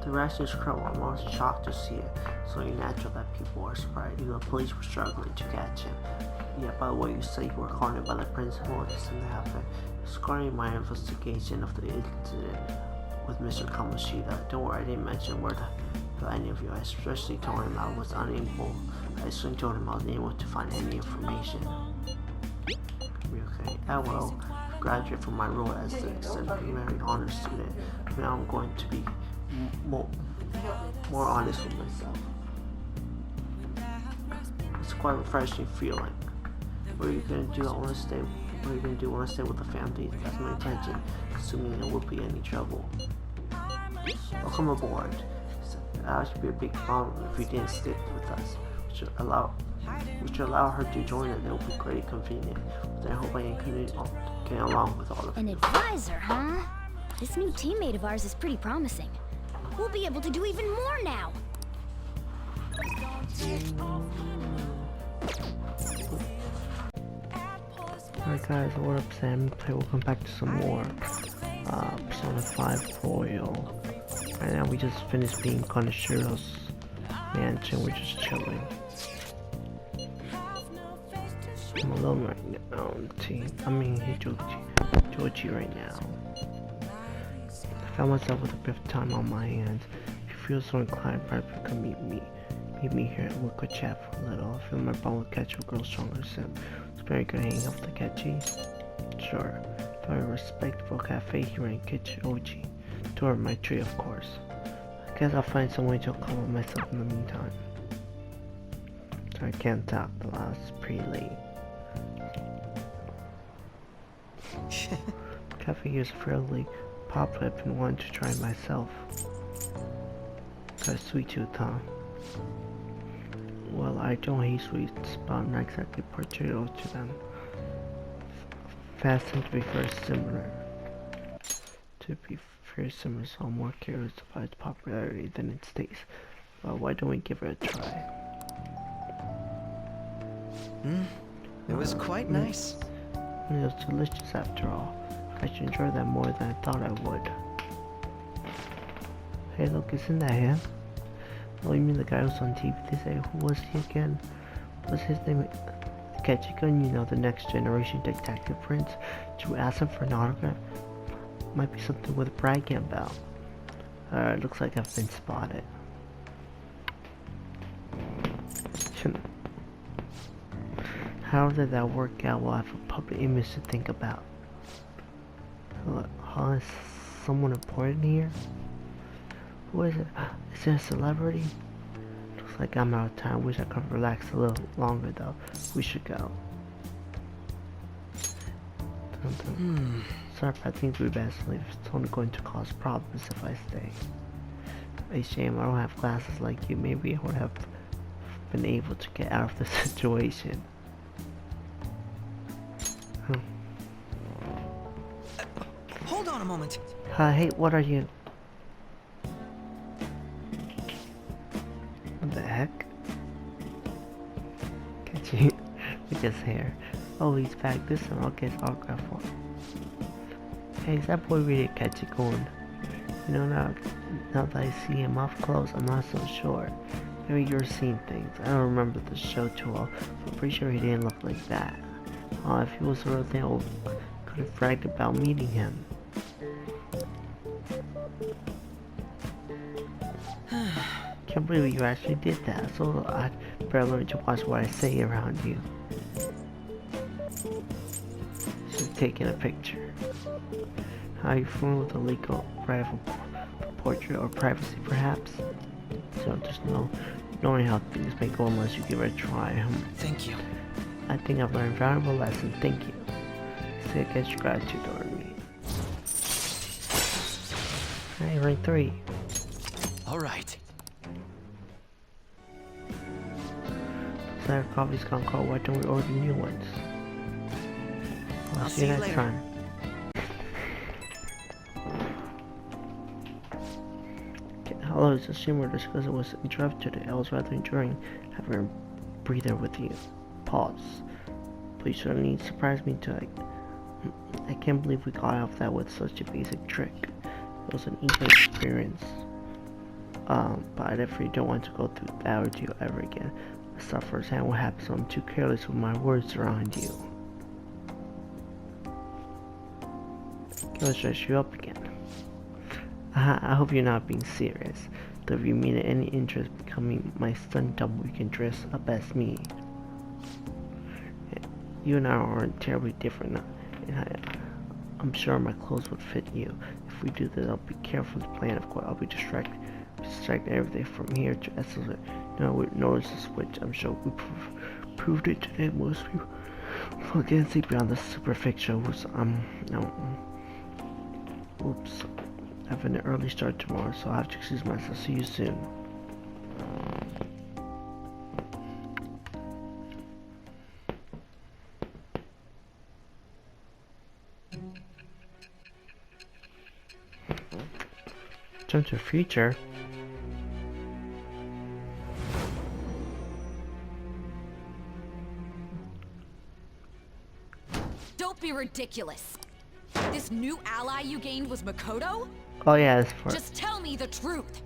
The reaction is incredible. I'm almost shocked to see it. It's only natural that people are surprised. Even the police were struggling to catch him. Yeah, by the way, you say you were called by the principal. It doesn't happen. Regarding my investigation of the incident with Mr. Kamoshida, don't worry, I didn't mention a word to any of you. I especially told him I was unable. I especially told him I was unable to find any information. Okay, I will graduate from my role as the extraordinary honor student. Now I'm going to be more honest with myself. It's quite a refreshing feeling. What are you gonna do? I want to stay. What are you gonna do? I want to stay with the family. That's my intention, assuming there won't be any trouble. Welcome aboard. That should be a big problem if you didn't stick with us. We should allow her to join us. It will be great convenient. But I hope I can get along with all of you. An advisor, huh? This new teammate of ours is pretty promising. We'll be able to do even more now. Alright guys, what up Sam? Welcome back to some more Persona 5 Royal. Right now we just finished being Konoshiro's mansion, we're just chilling. I'm alone right now, Joji right now. I found myself with a bit of time on my hands. If you feel so inclined, perhaps you can meet me here and we could chat for a little. I feel my bond with Ketchi will grow stronger soon. It's very good hanging out with the Ketchi. Sure. Very respectful cafe here in Kichioji. Tour my tree, of course. I guess I'll find some way to accomplish myself in the meantime. So I can't talk, the last pretty late. Cafe here is fairly popular. I've been wanting to try it myself. Got a sweet tooth, huh? Well, I don't hate sweets, but I'm not exactly partial to them. Fast seems to be very similar. So I'm more curious about its popularity than its taste. But why don't we give it a try? It was quite nice. It was delicious after all. I should enjoy that more than I thought I would. Hey look, isn't that him? Oh, you mean the guy who's on TV today? Who was he again? What's his name? Ketchikan, you know, the next generation detective prince. Should we ask him for an autograph? Might be something worth bragging about. Looks like I've been spotted. How did that work out? Well, I have a public image to think about. Is someone important here? Who is it? Is it a celebrity? Looks like I'm out of time. Wish I could relax a little longer though. We should go. Sorry, but I think we best leave. It's only going to cause problems if I stay. A shame I don't have glasses like you. Maybe I would have been able to get out of the situation. Hold on a moment. Hey, what are you? What the heck? Catch you with his hair. Oh, he's back. This time I'll get his autograph for him. Hey, is that boy really catchy going? You know, now that I see him up close, I'm not so sure. Maybe you're seeing things. I don't remember the show too well, but I'm pretty sure he didn't look like that. If he was the real thing, I could have bragged about meeting him. Can't believe you actually did that, so I better learn to watch what I say around you. Just taking a picture. How are you feeling with the legal right of a portrait or privacy perhaps? So just knowing how things may go unless you give it a try. Thank you. I think I've learned a valuable lesson. Thank you. Say against your gratitude toward me. Hey, rank 3. Alright. So our coffee's gone cold. Why don't we order new ones? I'll see you next time. Hello, it's a shimmer just because it was interrupted today. I was rather enjoying having a breather with you. Pause. Please certainly surprised me too. I can't believe we got off that with such a basic trick. It was an easy experience. But I definitely don't want to go through that ordeal ever again. I saw firsthand what happens when I'm too careless with my words around you. Gonna stress you up again. I hope you're not being serious. Though if you mean any interest in becoming my stunt double, you can dress up as me. You and I aren't terribly different, and I'm sure my clothes would fit you. If we do this, I'll be careful to plan, of course. I'll be distracted everything from here to Essence. No one would notice the switch. I'm sure we proved it today. Most people can't see beyond the superficial. Oops. I have an early start tomorrow, so I'll have to excuse myself. See you soon. Jump to the future. Don't be ridiculous. This new ally you gained was Makoto? Oh yeah, that's for Just tell me the truth.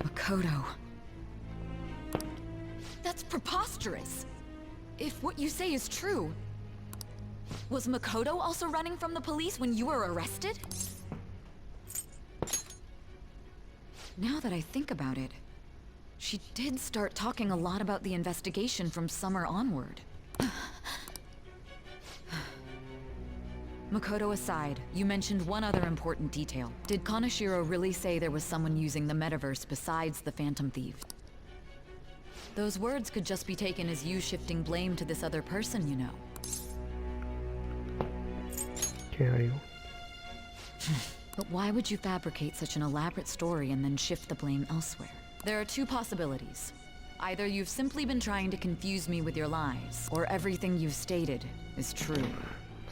Makoto. That's preposterous. If what you say is true, was Makoto also running from the police when you were arrested? Now that I think about it, she did start talking a lot about the investigation from summer onward. Makoto aside, you mentioned one other important detail. Did Kaneshiro really say there was someone using the metaverse besides the Phantom Thief? Those words could just be taken as you shifting blame to this other person, you know. Carry. But why would you fabricate such an elaborate story and then shift the blame elsewhere? There are two possibilities. Either you've simply been trying to confuse me with your lies, or everything you've stated is true.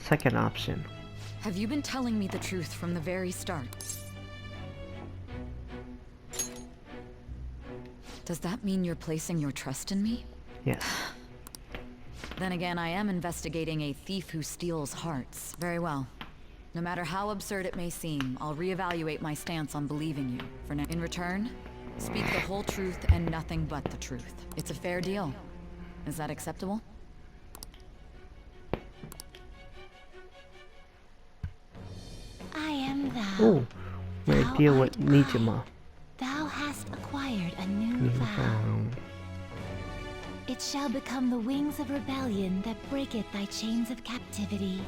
Second option. Have you been telling me the truth from the very start? Does that mean you're placing your trust in me? Yes. Then again, I am investigating a thief who steals hearts. Very well. No matter how absurd it may seem, I'll reevaluate my stance on believing you. For now, in return, speak the whole truth and nothing but the truth. It's a fair deal. Is that acceptable? I am thou. Ooh, we're Thou deal art with Nijima. Thou hast acquired a new vow. It shall become the wings of rebellion that breaketh thy chains of captivity.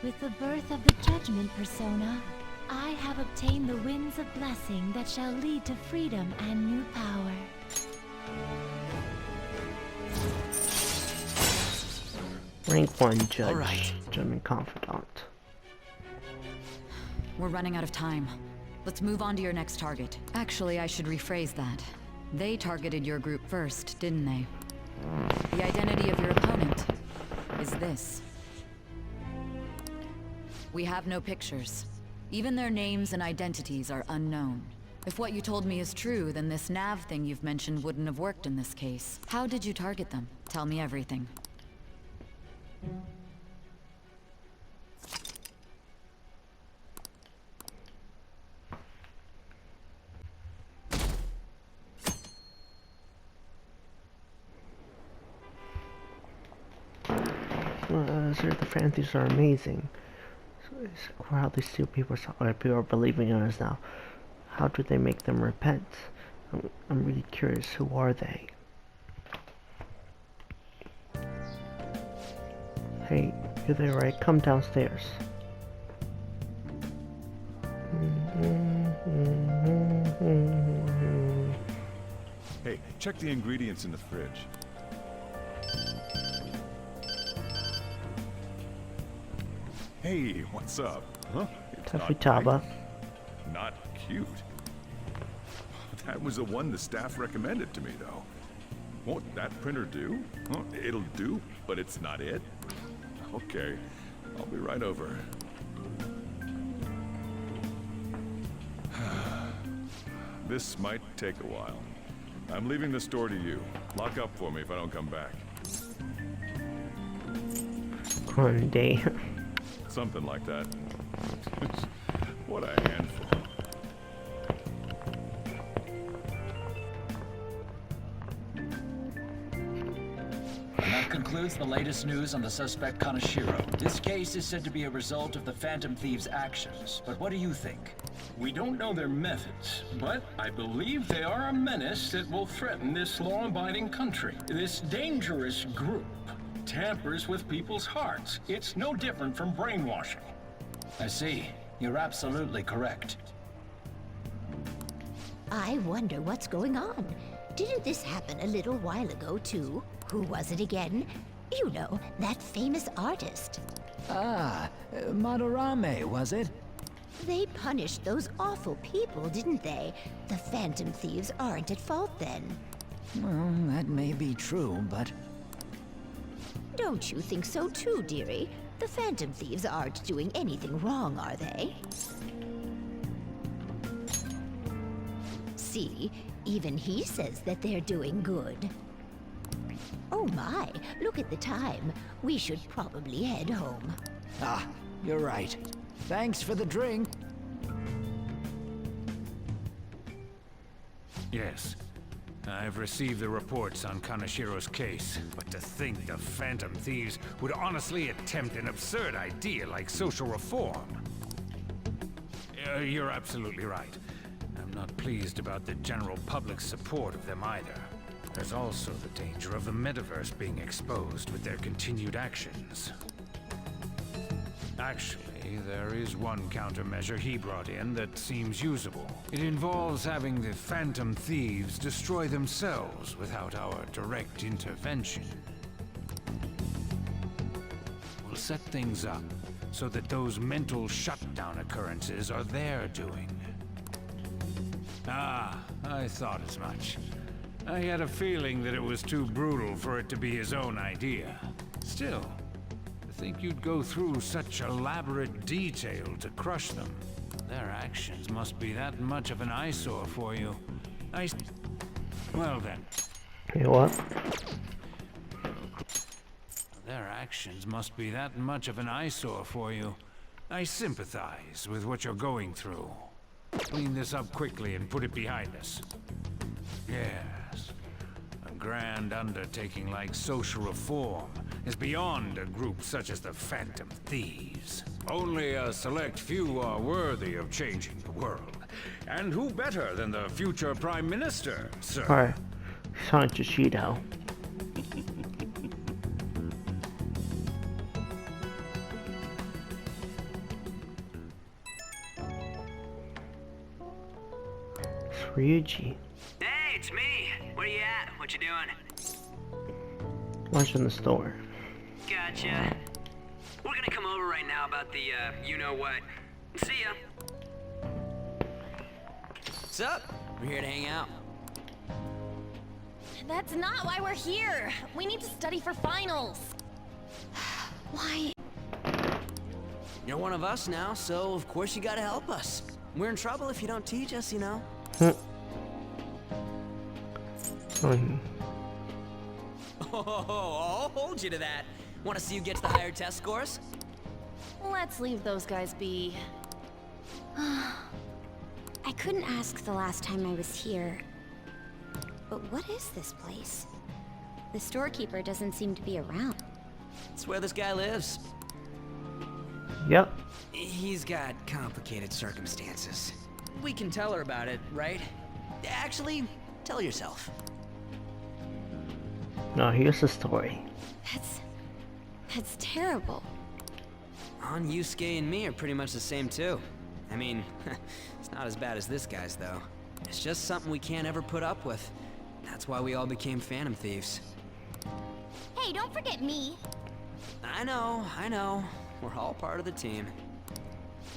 With the birth of the Judgment Persona, I have obtained the winds of blessing that shall lead to freedom and new power. Rank 1 judge. All right. German confidant. We're running out of time. Let's move on to your next target. Actually, I should rephrase that. They targeted your group first, didn't they? The identity of your opponent is this. We have no pictures. Even their names and identities are unknown. If what you told me is true, then this nav thing you've mentioned wouldn't have worked in this case. How did you target them? Tell me everything. Sir, the fantasies are amazing. So it's how these two people are believing in us now. How do they make them repent? I'm really curious. Who are they? Hey, you're there, right? Come downstairs. Hey, check the ingredients in the fridge. Hey, what's up? Huh? It's not Tafutaba. right. Not cute. That was the one the staff recommended to me, though. Won't that printer do? Huh? It'll do, but it's not it. Okay, I'll be right over. This might take a while. I'm leaving the store to you. Lock up for me if I don't come back. One day. Something like that. What a handful. And that concludes the latest news on the suspect Kaneshiro. This case is said to be a result of the Phantom Thieves' actions, but what do you think? We don't know their methods, but I believe they are a menace that will threaten this law-abiding country. This dangerous group tampers with people's hearts. It's no different from brainwashing. I see. You're absolutely correct. I wonder what's going on. Didn't this happen a little while ago, too? Who was it again? You know, that famous artist. Ah, Madarame, was it? They punished those awful people, didn't they? The Phantom Thieves aren't at fault then. Well, that may be true, but... Don't you think so too, dearie? The Phantom Thieves aren't doing anything wrong, are they? See, even he says that they're doing good. Oh my, look at the time. We should probably head home. Ah, you're right. Thanks for the drink. Yes. I've received the reports on Kaneshiro's case, but to think the Phantom Thieves would honestly attempt an absurd idea like social reform. You're absolutely right. I'm not pleased about the general public's support of them either. There's also the danger of the metaverse being exposed with their continued actions. Actually, there is one countermeasure he brought in that seems usable. It involves having the Phantom Thieves destroy themselves without our direct intervention. We'll set things up so that those mental shutdown occurrences are their doing. Ah, I thought as much. I had a feeling that it was too brutal for it to be his own idea. Still, to think you'd go through such elaborate detail to crush them. Their actions must be that much of an eyesore for you. Well then. Hey, what? Their actions must be that much of an eyesore for you. I sympathize with what you're going through. Clean this up quickly and put it behind us. Yes. A grand undertaking like social reform is beyond a group such as the Phantom Thieves. Only a select few are worthy of changing the world. And who better than the future Prime Minister, sir? Alright. Son Chishido. It's Ryuji. Hey, it's me. Where you at? What you doing? Lunch in the store. Gotcha. We're gonna come over right now about the, you-know-what. See ya. What's up? We're here to hang out. That's not why we're here. We need to study for finals. Why? You're one of us now, so of course you gotta help us. We're in trouble if you don't teach us, you know. Oh, I'll hold you to that. Want to see you get to the higher test scores? Let's leave those guys be. I couldn't ask the last time I was here. But what is this place? The storekeeper doesn't seem to be around. It's where this guy lives. Yep. He's got complicated circumstances. We can tell her about it, right? Actually, tell yourself. No, here's the story. That's terrible. On Yusuke and me are pretty much the same too. I mean, it's not as bad as this guy's though. It's just something we can't ever put up with. That's why we all became Phantom Thieves. Hey, don't forget me. I know. We're all part of the team.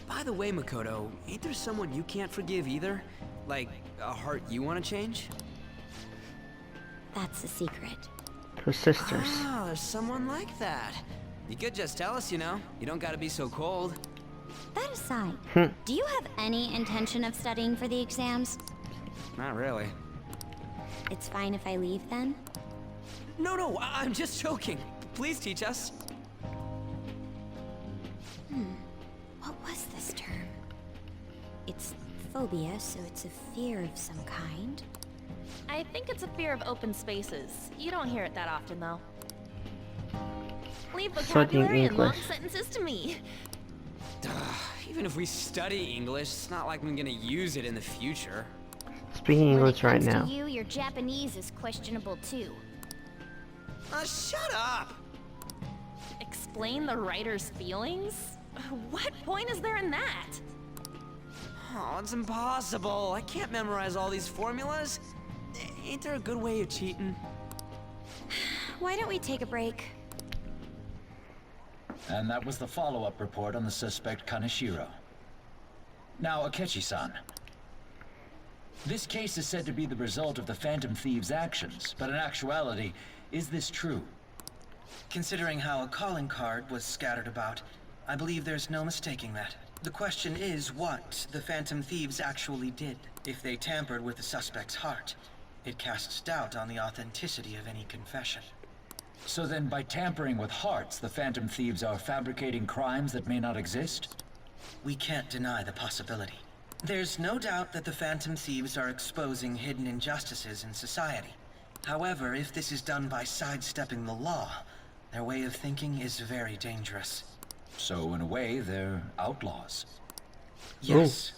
By the way, Makoto, ain't there someone you can't forgive either? Like, a heart you want to change? That's a secret. Her sisters. Oh, there's someone like that. You could just tell us, you know. You don't gotta be so cold. That aside, do you have any intention of studying for the exams? Not really. It's fine if I leave then? No, I'm just joking. Please teach us. What was this term? It's phobia, so it's a fear of some kind. I think it's a fear of open spaces. You don't hear it that often, though. Leave vocabulary and long sentences to me. Even if we study English, it's not like I'm gonna use it in the future. Speaking English right now. To you, your Japanese is questionable too. Shut up! Explain the writer's feelings? What point is there in that? Oh, it's impossible. I can't memorize all these formulas. Ain't there a good way of cheating? Why don't we take a break? And that was the follow-up report on the suspect Kaneshiro. Now, Akechi-san. This case is said to be the result of the Phantom Thieves' actions, but in actuality, is this true? Considering how a calling card was scattered about, I believe there's no mistaking that. The question is what the Phantom Thieves actually did. If they tampered with the suspect's heart, it casts doubt on the authenticity of any confession. So then, by tampering with hearts, the Phantom Thieves are fabricating crimes that may not exist? We can't deny the possibility. There's no doubt that the Phantom Thieves are exposing hidden injustices in society. However, if this is done by sidestepping the law, their way of thinking is very dangerous. So, in a way, they're outlaws. Yes.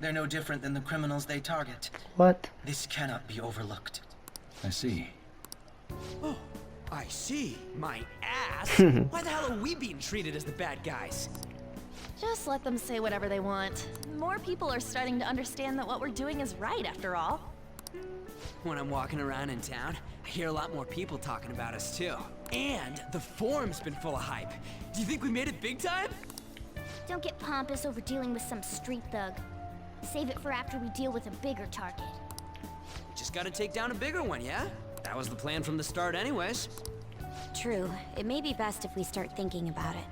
They're no different than the criminals they target. What? This cannot be overlooked. I see. Oh, I see. My ass? Why the hell are we being treated as the bad guys? Just let them say whatever they want. More people are starting to understand that what we're doing is right, after all. When I'm walking around in town, I hear a lot more people talking about us too. And the forum's been full of hype. Do you think we made it big time? Don't get pompous over dealing with some street thug. Save it for after we deal with a bigger target. Just gotta take down a bigger one, yeah? That was the plan from the start anyways. True. It may be best if we start thinking about it.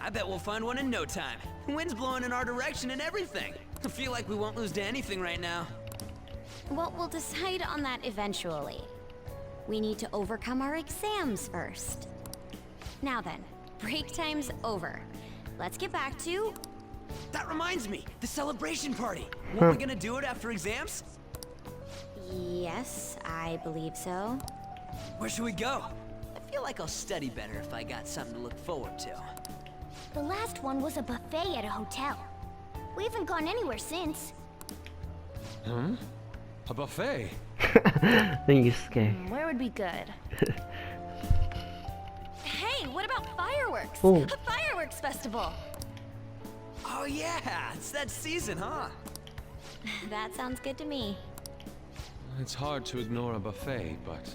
I bet we'll find one in no time. Wind's blowing in our direction and everything. I feel like we won't lose to anything right now. Well, we'll decide on that eventually. We need to overcome our exams first. Now then, break time's over. Let's get back to... That reminds me, the celebration party. Weren't we gonna do it after exams? Yes, I believe so. Where should we go? I feel like I'll study better if I got something to look forward to. The last one was a buffet at a hotel. We haven't gone anywhere since. Hmm? A buffet? Then you scare. Where would be good? Hey, what about fireworks? Ooh. A fireworks festival! Oh yeah, it's that season, huh? That sounds good to me. It's hard to ignore a buffet, but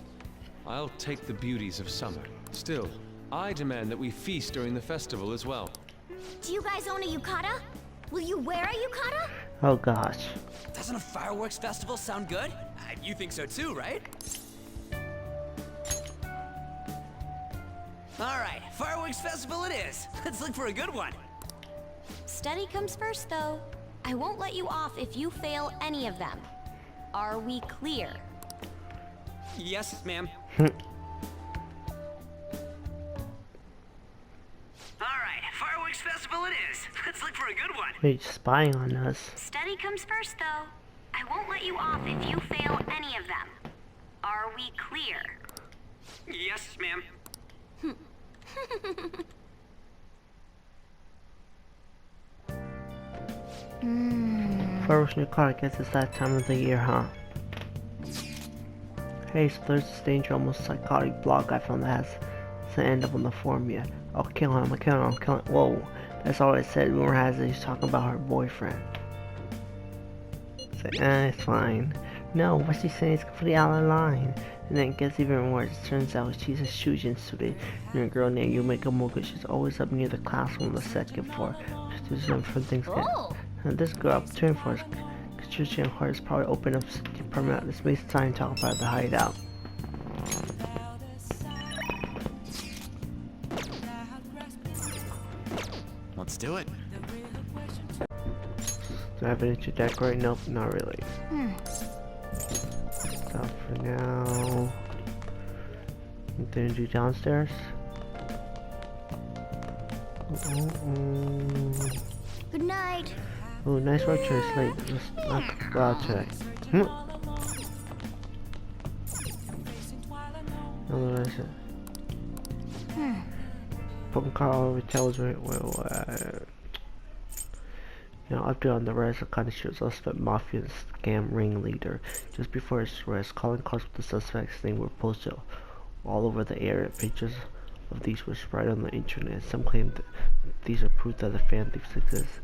I'll take the beauties of summer. Still, I demand that we feast during the festival as well. Do you guys own a yukata? Will you wear a yukata? Oh gosh. Doesn't a fireworks festival sound good? You think so too, right? Alright, fireworks festival it is. Let's look for a good one. Study comes first, though. I won't let you off if you fail any of them. Are we clear? Yes, ma'am. Alright, fireworks festival it is. Let's look for a good one. Wait, spying on us. Study comes first, though. I won't let you off if you fail any of them. Are we clear? Yes, ma'am. Fireworks in your car, I guess it's that time of the year, huh? Hey, so there's this danger, almost psychotic blog guy found that hasn't ended up on the forum yet. I'll kill him, Whoa, that's all I said. Rumor has it he's talking about her boyfriend. Say, it's fine. No, what's he saying? It's completely out of line. And then it gets even worse. It turns out she's a Shujin student, and a girl named Yumika Muga. She's always up near the classroom on the second floor. Just do for things. And this girl up turn for us. Shujin Heart is probably open up the department. This makes time to talk about the hideout. Let's do it. Do I have anything to decorate? Nope, not really. So for now, anything to do downstairs? Good night. Oh, nice work, Trace. Late. Let's not go out today. No, that's it. Phone call tells me, update on the arrest of Kaneshiro, suspect mafia scam ringleader. Just before his arrest, calling cards with the suspect's name were posted all over the area. Pictures of these were spread on the internet. Some claim that these are proof that the fan thieves exist.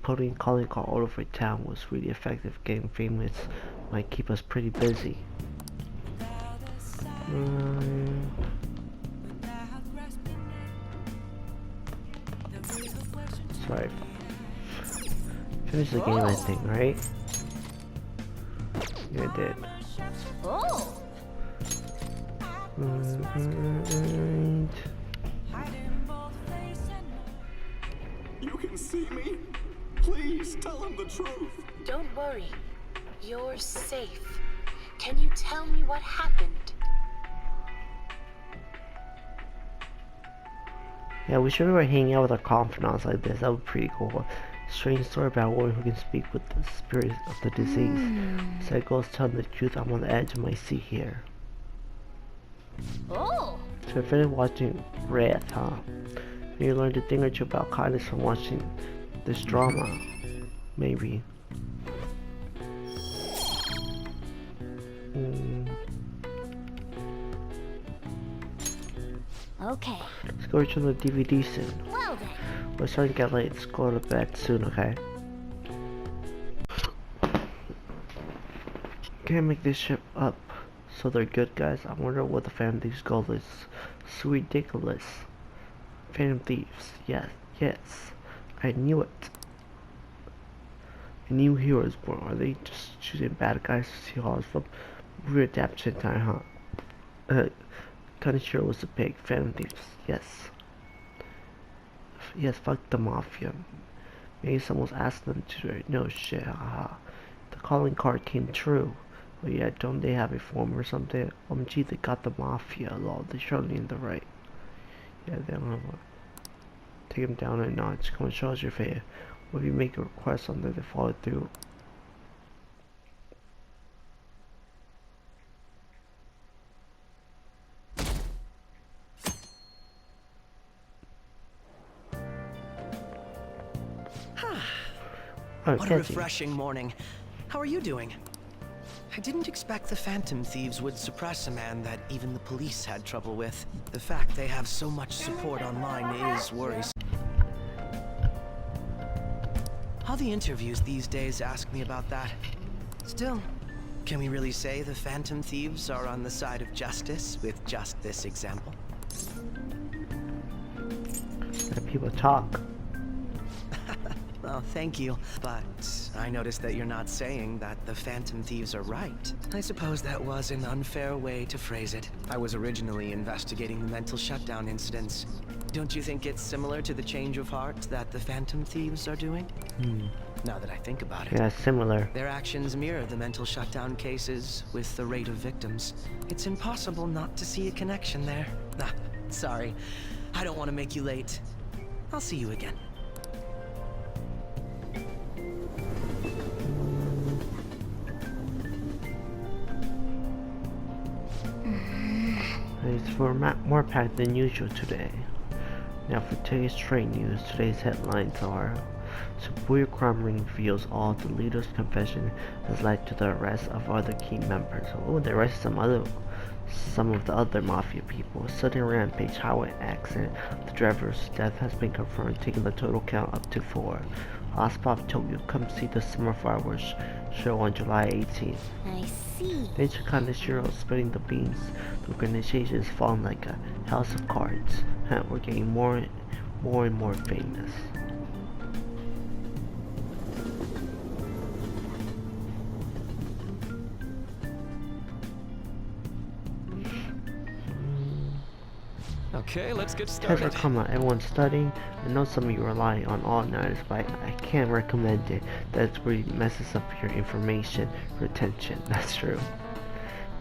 Putting calling card all over town was really effective. Getting famous might keep us pretty busy. Sorry. Finish the game, I think, right? Yeah, I did. Oh. You can see me? Please tell him the truth. Don't worry. You're safe. Can you tell me what happened? Yeah, we should be hanging out with our confidants like this. That would be pretty cool. Strange story about a woman who can speak with the spirit of the disease. So it goes telling the truth. I'm on the edge of my seat here. Oh. So I finished watching Red, huh? You learned a thing or two about kindness from watching this drama. Maybe. Okay. Let's go to the DVD soon. Well then. We're starting to get late. Let's go to bed soon, okay? Can't make this ship up. So they're good guys. I wonder what the Phantom Thieves' goal is. So ridiculous. Phantom Thieves. Yes. I knew it. A new hero is born. Are they just choosing bad guys to see how it's from readaptation time, huh? Kaneshiro was a pig. Phantom Thieves. Yes, fuck the mafia. Maybe someone's asked them to. No shit, haha. The calling card came true. Oh yeah, don't they have a form or something? Gee, they got the mafia law. They're surely in the right. Yeah, they don't have one. Take them down a notch. Come on, show us your favor. What if you make a request on there, they follow through? What a refreshing morning. How are you doing? I didn't expect the Phantom Thieves would suppress a man that even the police had trouble with. The fact they have so much support online is worrisome. All the interviews these days ask me about that. Still, can we really say the Phantom Thieves are on the side of justice with just this example? Let people talk. Well, thank you. But I noticed that you're not saying that the Phantom Thieves are right. I suppose that was an unfair way to phrase it. I was originally investigating the mental shutdown incidents. Don't you think it's similar to the change of heart that the Phantom Thieves are doing? Now that I think about it. Yeah, similar. Their actions mirror the mental shutdown cases with the rate of victims. It's impossible not to see a connection there. Ah, sorry. I don't want to make you late. I'll see you again. It's more packed than usual today. Now for today's trade news, today's headlines are: Shibuya crime ring reveals all the leader's confession has led to the arrest of other key members. Oh, they arrested some of the other mafia people. Sudden rampage, highway accident. The driver's death has been confirmed, taking the total count up to 4. Hotspot Tokyo, come see the summer fireworks show on July 18th. I see. Danger Kaneshiro spitting the beans. The organization is falling like a house of cards. We're getting more and more famous. Okay, let's get Tests started. are coming out. Everyone's studying. I know some of you rely on all-nighters, but I can't recommend it. That really messes up your information retention. That's true.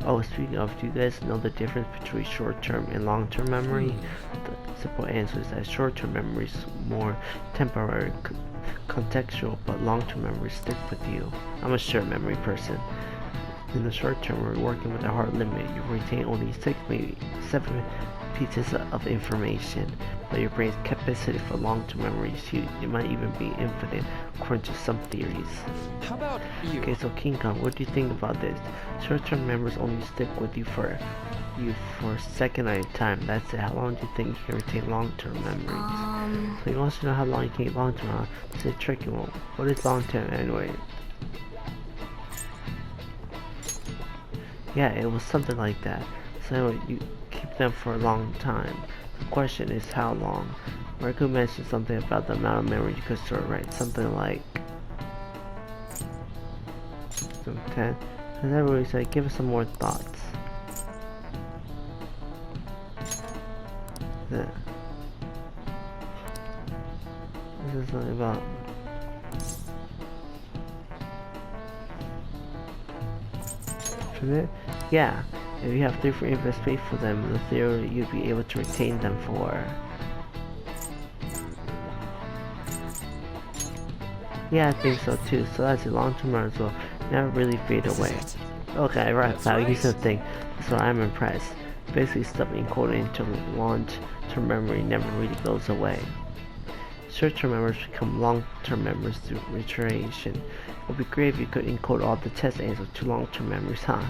Oh, speaking of, do you guys know the difference between short-term and long-term memory? The simple answer is that short-term memory is more temporary, contextual, but long-term memories stick with you. I'm a short memory person. In the short term, we're working with a hard limit. You retain only 6, maybe 7 pieces of information, but your brain's capacity for long-term memory is huge. It might even be infinite, according to some theories. How about you? Okay, so King Kong, what do you think about this? Short-term memories only stick with you for a second at a time. That's it. How long do you think you can retain long-term memories? So he wants to know how long you can keep long-term. It's a tricky one. What is long-term anyway? Yeah, it was something like that. So anyway, you keep them for a long time. The question is how long. Marco mentioned something about the amount of memory you could store, right? Something like 10. And everybody said, give us some more thoughts. Yeah. This is something about yeah, if you have 3 free investment for them, in the theory you'd be able to retain them for. Yeah, I think so too. So that's a long-term run as well. Never really fade away. Okay, right, now you something. So I'm impressed. Basically, stuff encoded into long-term memory never really goes away. Short-term memories become long-term memories through reiteration. It would be great if you could encode all the test answers to long-term memories, huh?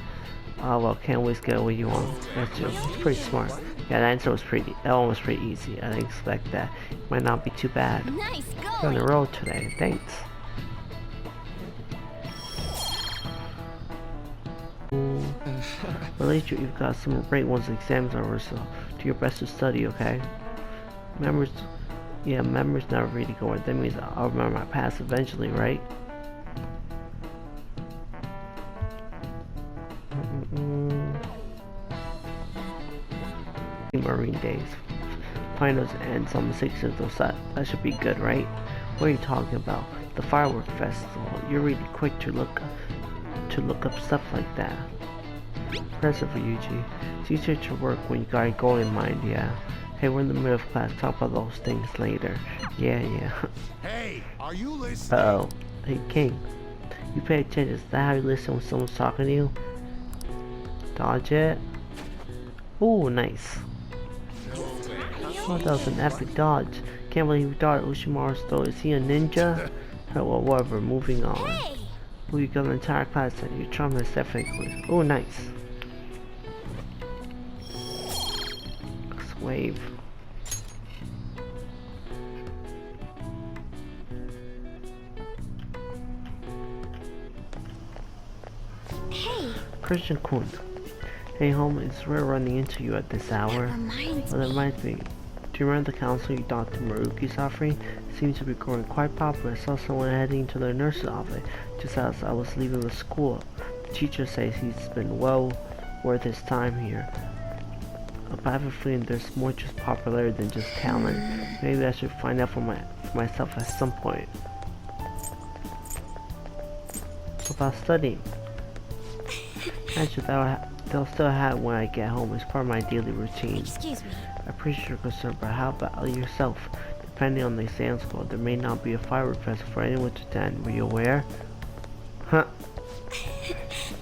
Oh well, can't always get what you want. That's just pretty smart. Yeah, that one was pretty easy. I didn't expect that. Might not be too bad. Nice going. You're on the road today. Thanks. Well, at least you've got some great ones. Exams over, so do your best to study, okay? Memories never really go away. That means I'll remember my past eventually, right? Marine days. Finals ends on the 6th, so that should be good, right? What are you talking about? The firework festival. You're really quick to look up stuff like that. Impressive for Yuji. It's easier to work when you got a goal in mind, yeah. Hey, we're in the middle of class. Talk about those things later. Yeah. Hey, are you listening? Uh-oh. Hey, King. You pay attention. Is that how you listen when someone's talking to you? Dodge it. Ooh, nice. Oh, that was an epic dodge. Can't believe you dodged Ushimaru's throw. Is he a ninja? Well, whatever. Moving on. Hey. Ooh, you got an entire class and you charm is definitely. Ooh, nice. Wave. Hey. Christian Kun. Hey home, it's rare running into you at this hour. That reminds me. Do you remember the counselor you Dr. Maruki's offering? Seems to be growing quite popular. I saw someone heading to their nurse's office just as I was leaving the school. The teacher says he's been well worth his time here. But I have a feeling there's more just popularity than just talent. Maybe I should find out for myself at some point. What about studying? Actually, they'll still have it when I get home. It's part of my daily routine. Excuse me. I appreciate your concern, but how about yourself? Depending on the exam score, there may not be a firework festival for anyone to attend. Were you aware? Huh.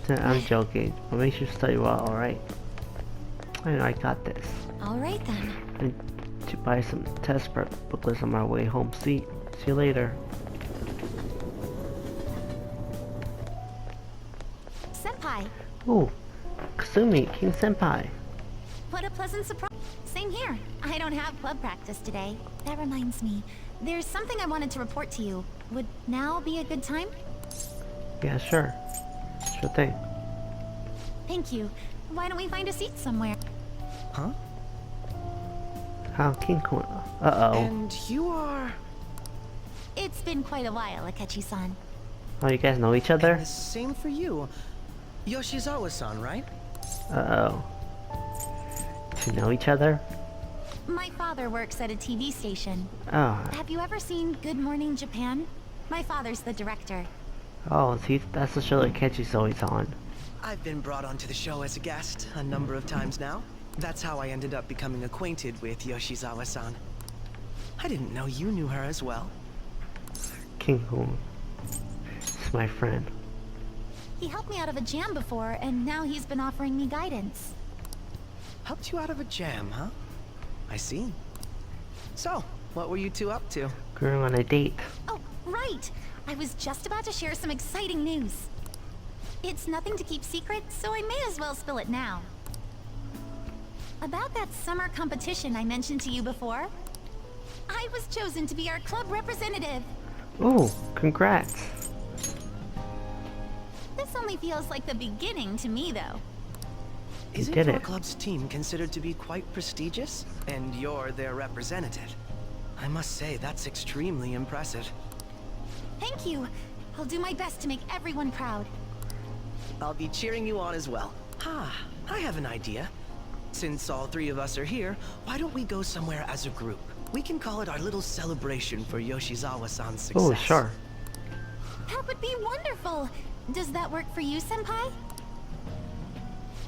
I'm joking, but make sure you study well, alright? I know I got this. Alright then. I need to buy some test prep booklets on my way home. See you later. Senpai. Ooh, Kasumi, King Senpai. What a pleasant surprise. Same here. I don't have club practice today. That reminds me. There's something I wanted to report to you. Would now be a good time? Yeah, sure. Sure thing. Thank you. Why don't we find a seat somewhere? Huh? How King Kun? Uh-oh. And you are... It's been quite a while, Akechi-san. Oh, you guys know each other? And the same for you. Yoshizawa-san, right? Uh-oh. Do you know each other? My father works at a TV station. Oh. Have you ever seen Good Morning Japan? My father's the director. Oh, see, that's the show that Akechi's always on. I've been brought onto the show as a guest a number of times now. That's how I ended up becoming acquainted with Yoshizawa-san. I didn't know you knew her as well. King Hoon. It's my friend. He helped me out of a jam before, and now he's been offering me guidance. Helped you out of a jam, huh? I see. So, what were you two up to? Going on a date. Oh, right! I was just about to share some exciting news. It's nothing to keep secret, so I may as well spill it now. About that summer competition I mentioned to you before, I was chosen to be our club representative. Oh, congrats. This only feels like the beginning to me, though. Isn't your club's team considered to be quite prestigious? And you're their representative? I must say, that's extremely impressive. Thank you. I'll do my best to make everyone proud. I'll be cheering you on as well. Ah, I have an idea. Since all three of us are here, why don't we go somewhere as a group? We can call it our little celebration for Yoshizawa-san's success. Oh, sure. That would be wonderful. Does that work for you, Senpai?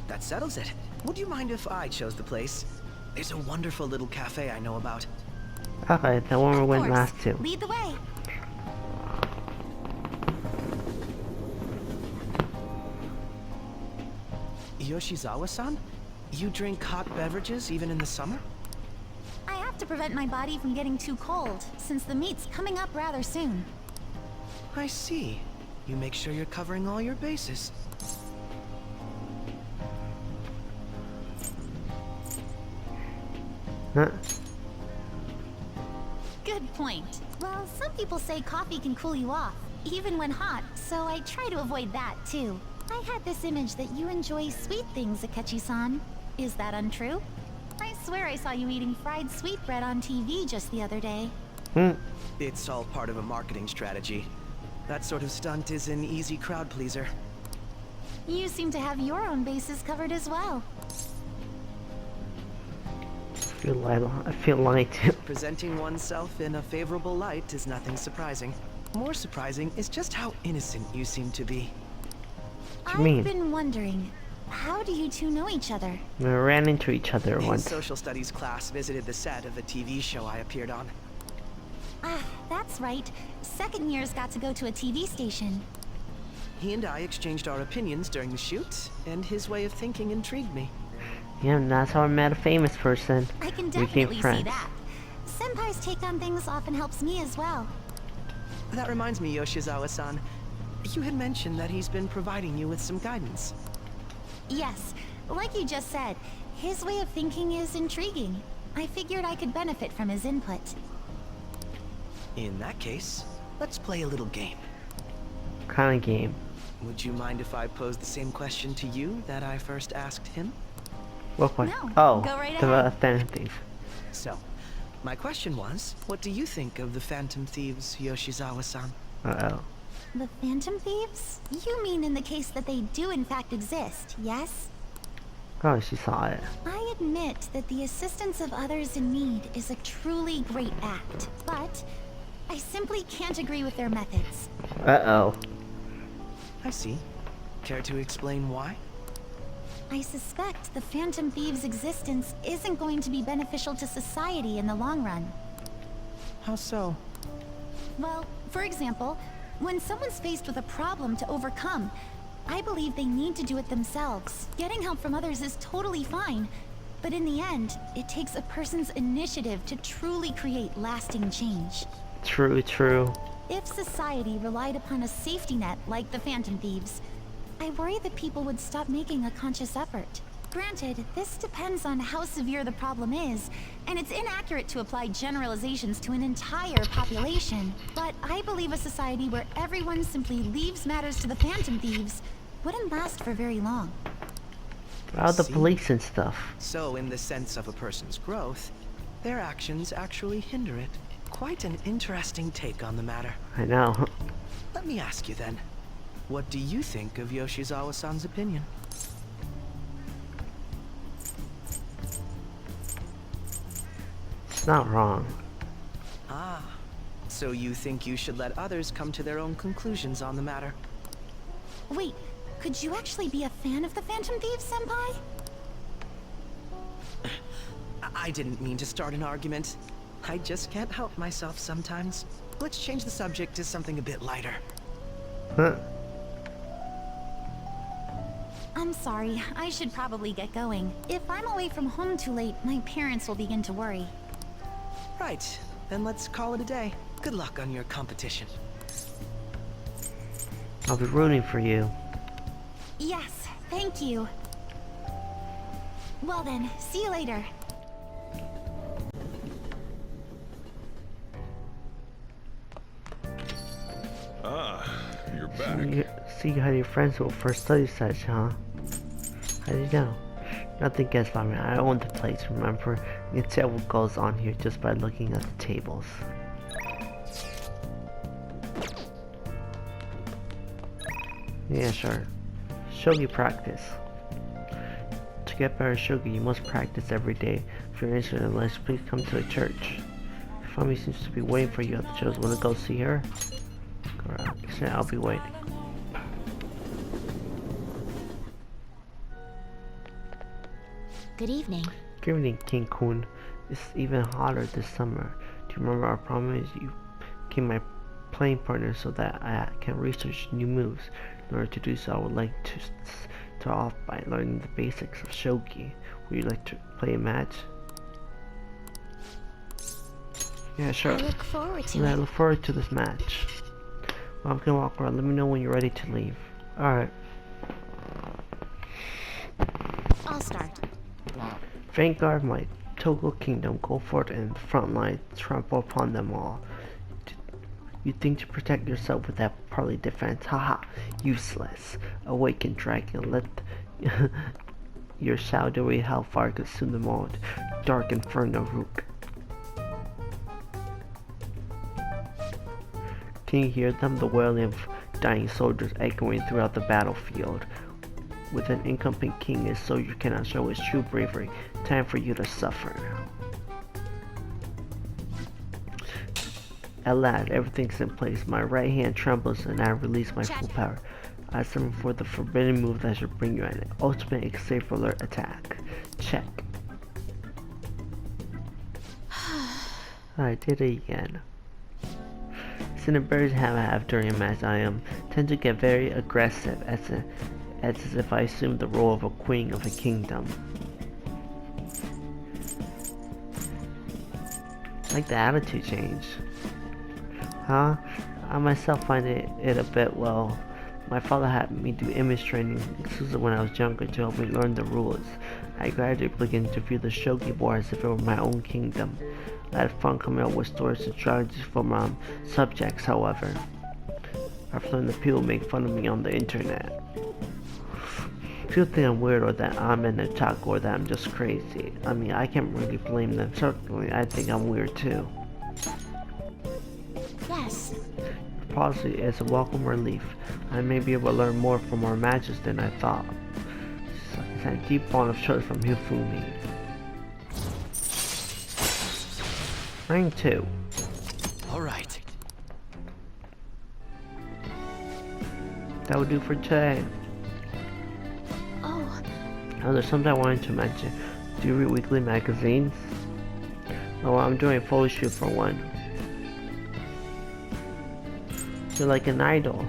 That settles it. Would you mind if I chose the place? There's a wonderful little cafe I know about. Okay, the one we went last to. Lead the way. Yoshizawa-san? You drink hot beverages even in the summer? I have to prevent my body from getting too cold, since the meet's coming up rather soon. I see. You make sure you're covering all your bases. Huh? Good point. Well, some people say coffee can cool you off, even when hot, so I try to avoid that, too. I had this image that you enjoy sweet things, Akechi-san. Is that untrue? I swear I saw you eating fried sweetbread on TV just the other day. It's all part of a marketing strategy. That sort of stunt is an easy crowd pleaser. You seem to have your own bases covered as well. I feel light. Presenting oneself in a favorable light is nothing surprising. More surprising is just how innocent you seem to be. What do you mean? I've been wondering, how do you two know each other? We ran into each other His once. social studies class visited the set of a TV show I appeared on. Ah, that's right. Second years got to go to a TV station. He and I exchanged our opinions during the shoot, and his way of thinking intrigued me. Yeah, and that's how I met a famous person. I can We definitely became see friends. that. Senpai's take on things often helps me as well. That reminds me, Yoshizawa-san. You had mentioned that he's been providing you with some guidance. Yes, like you just said, his way of thinking is intriguing. I figured I could benefit from his input. In that case, let's play a little game. What kind of game? Would you mind if I posed the same question to you that I first asked him? What question? No, oh, go right the ahead. Phantom Thief. So, my question was, what do you think of the Phantom Thieves, Yoshizawa-san? Uh-oh. The Phantom Thieves? You mean in the case that they do in fact exist, yes? Oh, she saw it. I admit that the assistance of others in need is a truly great act, but I simply can't agree with their methods. Uh-oh. I see. Care to explain why? I suspect the Phantom Thieves' existence isn't going to be beneficial to society in the long run. How so? Well, for example, when someone's faced with a problem to overcome, I believe they need to do it themselves. Getting help from others is totally fine, but in the end, it takes a person's initiative to truly create lasting change. True, true. If society relied upon a safety net like the Phantom Thieves, I worry that people would stop making a conscious effort. Granted, this depends on how severe the problem is, and it's inaccurate to apply generalizations to an entire population. But I believe a society where everyone simply leaves matters to the Phantom Thieves wouldn't last for very long. About the police and stuff. So, in the sense of a person's growth, their actions actually hinder it. Quite an interesting take on the matter. I know. Let me ask you then, what do you think of Yoshizawa-san's opinion? It's not wrong. Ah, so you think you should let others come to their own conclusions on the matter? Wait, Could you actually be a fan of the Phantom Thieves, Senpai? I didn't mean to start an argument. I just can't help myself sometimes. Let's change the subject to something a bit lighter. Huh? I'm sorry, I should probably get going. If I'm away from home too late, my parents will begin to worry. Right, then let's call it a day. Good luck on your competition. I'll be rooting for you. Yes, thank you. Well then, see you later. Ah, you're back. See how your friends will first study session, huh? How do you know? Nothing gets by me. I own the place, remember? You can tell what goes on here just by looking at the tables. Yeah, sure. Shogi practice. To get better at Shogi, you must practice every day. If you're interested in this, please come to the church. Fami seems to be waiting for you at the church. Wanna go see her? Go around. I'll be waiting. Good evening. Good evening, King Kun. It's even hotter this summer. Do you remember our promise? You became my playing partner so that I can research new moves. In order to do so, I would like to start off by learning the basics of Shogi. Would you like to play a match? Yeah, sure. I look forward to I it. look forward to this match. Well, I'm gonna walk around. Let me know when you're ready to leave. Alright. I'll start. Vanguard my Togo Kingdom, go forth in the front line, trample upon them all. You think to protect yourself with that partly defense? Haha, useless. Awaken, dragon, let your shadowy hellfire consume them all. Dark inferno, Rook. Can you hear them? The wailing of dying soldiers echoing throughout the battlefield. With an incompetent king, a soldier cannot show his true bravery. Time for you to suffer. At last, everything's in place. My right hand trembles and I release my full power. I summon for the forbidden move that should bring you an ultimate safe alert attack. Check. I did it again. Cinnaberries have during a match. I tend to get very aggressive as if I assumed the role of a queen of a kingdom. I like the attitude change. Huh? I myself find it a bit, well, my father had me do image training exclusively when I was younger to help me learn the rules. I gradually began to view the Shogi board as if it were my own kingdom. I had fun coming up with stories and strategies for my subjects, however. I've learned that people make fun of me on the internet. People think I'm weird or that I'm an otaku or that I'm just crazy. I mean, I can't really blame them. Certainly, I think I'm weird too. Yes. Your policy is a welcome relief. I may be able to learn more from our matches than I thought. It's a deep bond of trust from Hifumi. Rank 2. Alright. That would do for today. Oh. Now there's something I wanted to mention. Do you read weekly magazines? Oh, I'm doing a photo shoot for one. You're like an idol.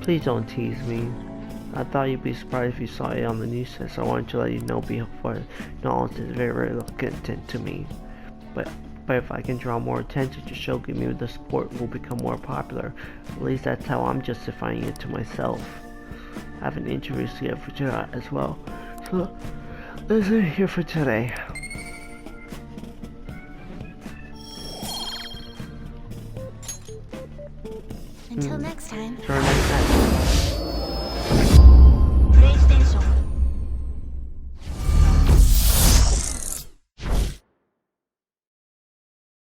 Please don't tease me. I thought you'd be surprised if you saw it on the news, so I wanted to let you know before knowledge is very reluctant to me. But if I can draw more attention to Shogi, maybe the sport will become more popular. At least that's how I'm justifying it to myself. I have an interview scheduled for today as well. So, that's it here for today. Until next time. Till next time.